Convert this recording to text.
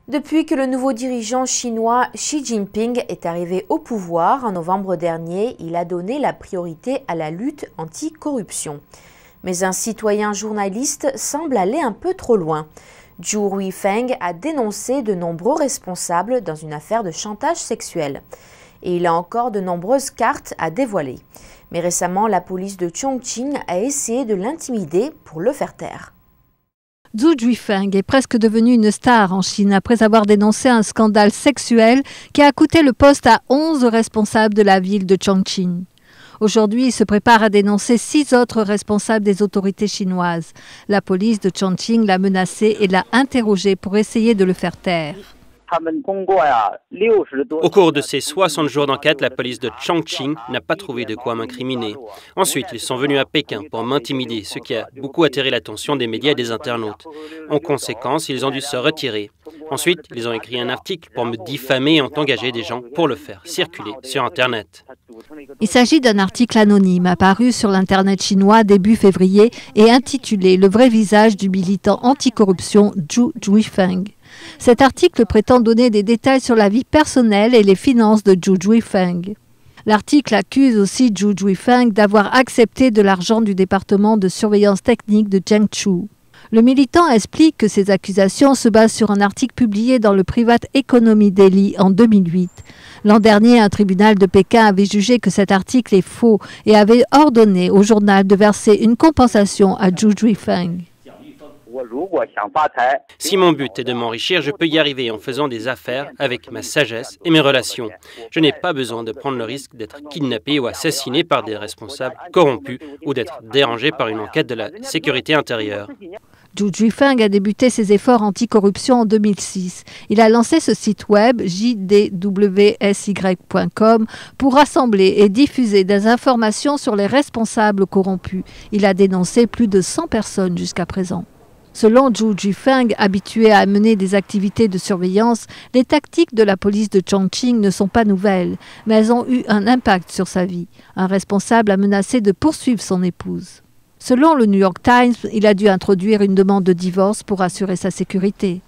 Depuis que le nouveau dirigeant chinois Xi Jinping est arrivé au pouvoir en novembre dernier, il a donné la priorité à la lutte anti-corruption. Mais un citoyen journaliste semble aller un peu trop loin. Zhu Weifeng a dénoncé de nombreux responsables dans une affaire de chantage sexuel. Et il a encore de nombreuses cartes à dévoiler. Mais récemment, la police de Chongqing a essayé de l'intimider pour le faire taire. Zhu Weifeng est presque devenu une star en Chine après avoir dénoncé un scandale sexuel qui a coûté le poste à 11 responsables de la ville de Chongqing. Aujourd'hui, il se prépare à dénoncer 6 autres responsables des autorités chinoises. La police de Chongqing l'a menacé et l'a interrogé pour essayer de le faire taire. Au cours de ces 60 jours d'enquête, la police de Chongqing n'a pas trouvé de quoi m'incriminer. Ensuite, ils sont venus à Pékin pour m'intimider, ce qui a beaucoup attiré l'attention des médias et des internautes. En conséquence, ils ont dû se retirer. Ensuite, ils ont écrit un article pour me diffamer et ont engagé des gens pour le faire circuler sur Internet. Il s'agit d'un article anonyme apparu sur l'Internet chinois début février et intitulé « Le vrai visage du militant anticorruption Zhu Weifeng ». Cet article prétend donner des détails sur la vie personnelle et les finances de Zhu Weifeng. L'article accuse aussi Zhu Weifeng d'avoir accepté de l'argent du département de surveillance technique de Jiangsu. Le militant explique que ces accusations se basent sur un article publié dans le Private Economy Daily en 2008. L'an dernier, un tribunal de Pékin avait jugé que cet article est faux et avait ordonné au journal de verser une compensation à Zhu Weifeng. Si mon but est de m'enrichir, je peux y arriver en faisant des affaires avec ma sagesse et mes relations. Je n'ai pas besoin de prendre le risque d'être kidnappé ou assassiné par des responsables corrompus ou d'être dérangé par une enquête de la sécurité intérieure. Zhu Weifeng a débuté ses efforts anticorruption en 2006. Il a lancé ce site web jdwsy.com pour rassembler et diffuser des informations sur les responsables corrompus. Il a dénoncé plus de 100 personnes jusqu'à présent. Selon Zhu Weifeng, habitué à mener des activités de surveillance, les tactiques de la police de Chongqing ne sont pas nouvelles, mais elles ont eu un impact sur sa vie. Un responsable a menacé de poursuivre son épouse. Selon le New York Times, il a dû introduire une demande de divorce pour assurer sa sécurité.